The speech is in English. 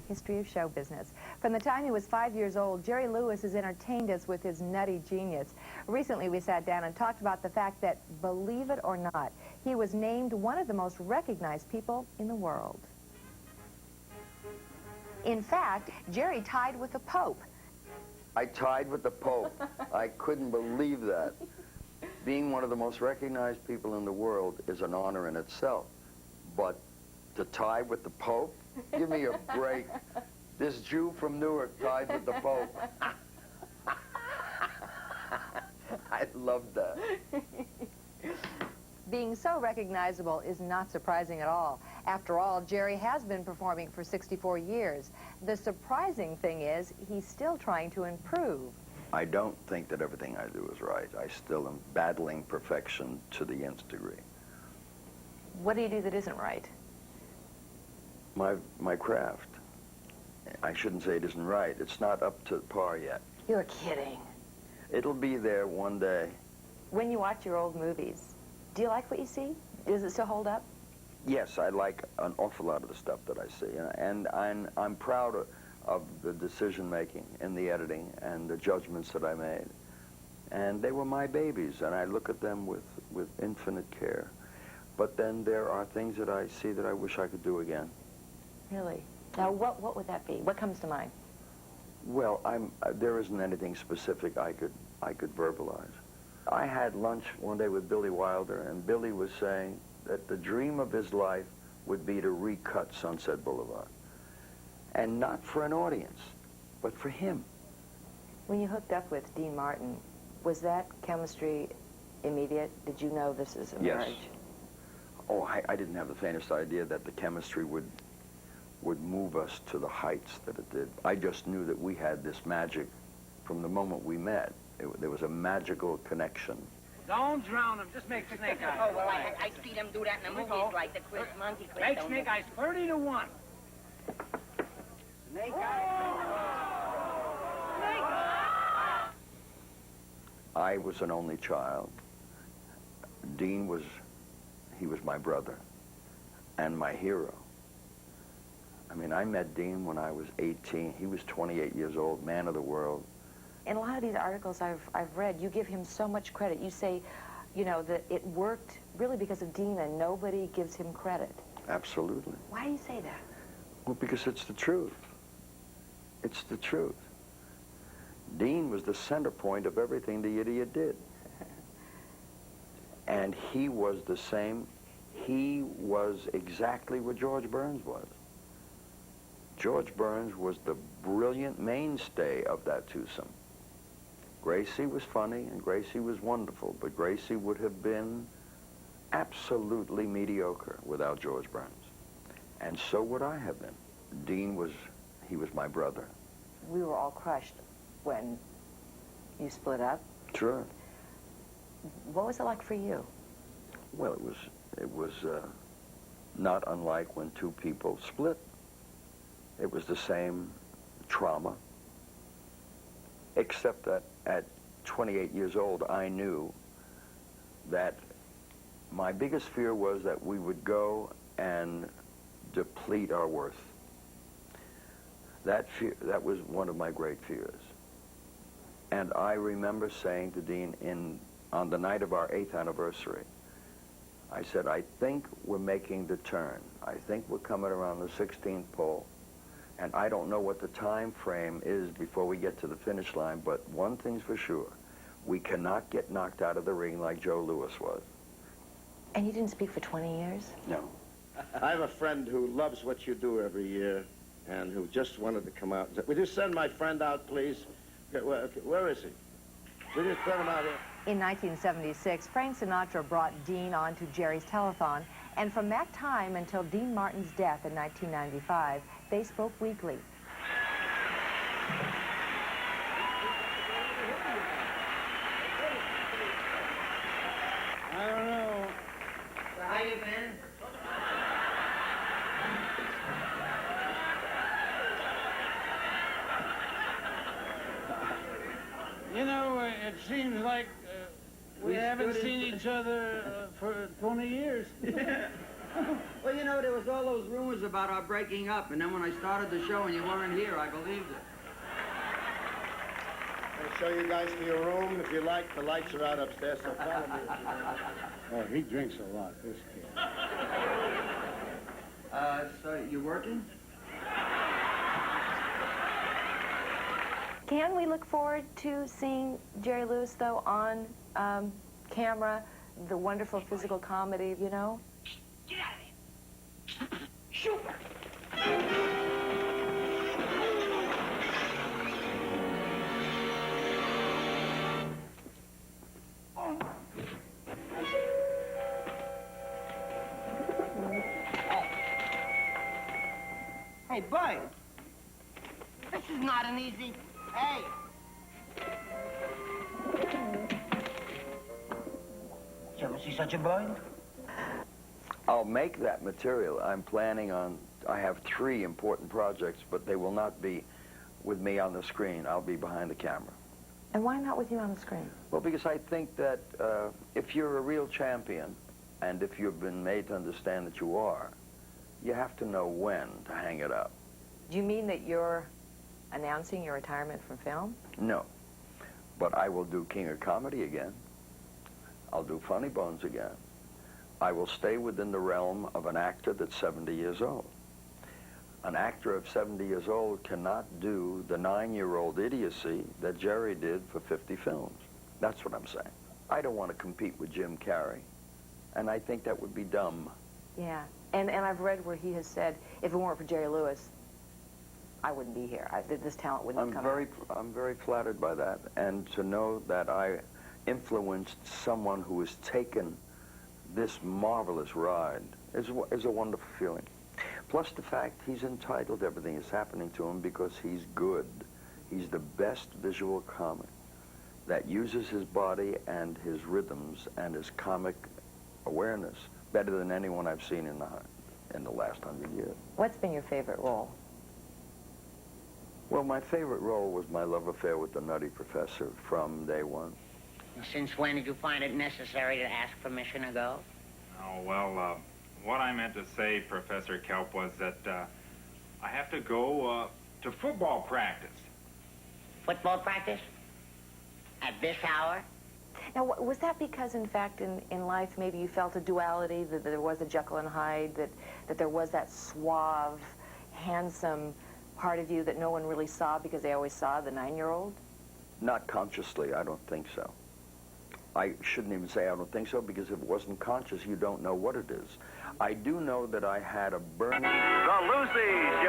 History of show business. From the time he was 5 years old, Jerry Lewis has entertained us with his nutty genius. Recently, we sat down and talked about the fact that, believe it or not, he was named one of the most recognized people in the world. In fact, Jerry tied with the Pope. I tied with the Pope. I couldn't believe that. Being one of the most recognized people in the world is an honor in itself. But to tie with the Pope? Give me a break. This Jew from Newark tied with the Pope. I loved that. Being so recognizable is not surprising at all. After all, Jerry has been performing for 64 years. The surprising thing is he's still trying to improve. I don't think that everything I do is right. I still am battling perfection to the nth degree. What do you do that isn't right? My craft. I shouldn't say it isn't right. It's not up to par yet. You're kidding. It'll be there one day. When you watch your old movies, do you like what you see? Does it still hold up? Yes, I like an awful lot of the stuff that I see, and I'm proud of the decision-making in the editing and the judgments that I made. And they were my babies, and I look at them with infinite care. But then there are things that I see that I wish I could do again. Really? Now, what would that be? What comes to mind? Well, there isn't anything specific I could verbalize. I had lunch one day with Billy Wilder, and Billy was saying that the dream of his life would be to recut Sunset Boulevard. And not for an audience, but for him. When you hooked up with Dean Martin, was that chemistry immediate? Did you know this is a marriage? Yes. Oh, I didn't have the faintest idea that the chemistry would move us to the heights that it did. I just knew that we had this magic from the moment we met. There was a magical connection. Don't drown him. Just make snake eyes. Oh, well, I see them do that in the movies, like the Chris Monty Chris. Make snake eyes 30-1. Snake eyes. Snake eyes. I was an only child. Dean was my brother and my hero. I mean, I met Dean when I was 18. He was 28 years old, man of the world. In a lot of these articles I've read, you give him so much credit. You say, you know, that it worked really because of Dean and nobody gives him credit. Absolutely. Why do you say that? Well, because it's the truth. It's the truth. Dean was the center point of everything the idiot did. And he was the same. He was exactly what George Burns was. George Burns was the brilliant mainstay of that twosome. Gracie was funny and Gracie was wonderful, but Gracie would have been absolutely mediocre without George Burns. And so would I have been. Dean was my brother. We were all crushed when you split up. Sure. What was it like for you? Well, it was not unlike when two people split. It was the same trauma, except that at 28 years old, I knew that my biggest fear was that we would go and deplete our worth. That was one of my great fears. And I remember saying to Dean on the night of our 8th anniversary, I said, I think we're making the turn. I think we're coming around the 16th pole. And I don't know what the time frame is before we get to the finish line, but one thing's for sure. We cannot get knocked out of the ring like Joe Louis was. And you didn't speak for 20 years? No. I have a friend who loves what you do every year and who just wanted to come out. Would you send my friend out, please? Where is he? Would you send him out here? In 1976, Frank Sinatra brought Dean onto Jerry's telethon, and from that time until Dean Martin's death in 1995, they spoke weekly. I don't know. How you been? You know, it seems like we haven't seen each other for 20 years. Well, you know, there was all those rumors about our breaking up, and then when I started the show and you weren't here, I believed it. I'll show you guys to your room. If you like, the lights are out upstairs, so follow me. Oh, he drinks a lot, this kid. So you working? Can we look forward to seeing Jerry Lewis, though, on camera, the wonderful physical comedy, you know? Get out of here. Shoot. Hey, Bud. This is not an easy... Hey. Did you ever see such a bird? I'll make that material. I'm planning on, I have 3 important projects, but they will not be with me on the screen. I'll be behind the camera. And why not with you on the screen? Well, because I think that if you're a real champion, and if you've been made to understand that you are, you have to know when to hang it up. Do you mean that you're announcing your retirement from film? No. But I will do King of Comedy again. I'll do Funny Bones again. I will stay within the realm of an actor that's 70 years old. An actor of 70 years old cannot do the 9-year-old idiocy that Jerry did for 50 films. That's what I'm saying. I don't want to compete with Jim Carrey, and I think that would be dumb. Yeah, and I've read where he has said, if it weren't for Jerry Lewis, I wouldn't be here. This talent wouldn't have come out. I'm very flattered by that, and to know that I influenced someone who has taken this marvelous ride is a wonderful feeling. Plus the fact he's entitled to everything that's happening to him because he's good. He's the best visual comic that uses his body and his rhythms and his comic awareness better than anyone I've seen in the last 100 years. What's been your favorite role? Well, my favorite role was my love affair with the Nutty Professor from day one. Since when did you find it necessary to ask permission to go? Oh, well, what I meant to say, Professor Kelp, was that I have to go to football practice. Football practice? At this hour? Now, was that because, in fact, in life, maybe you felt a duality, that there was a Jekyll and Hyde, that there was that suave, handsome part of you that no one really saw because they always saw the 9-year-old? Not consciously, I don't think so. I shouldn't even say I don't think so, because if it wasn't conscious, you don't know what it is. I do know that I had a burning... The Lucy's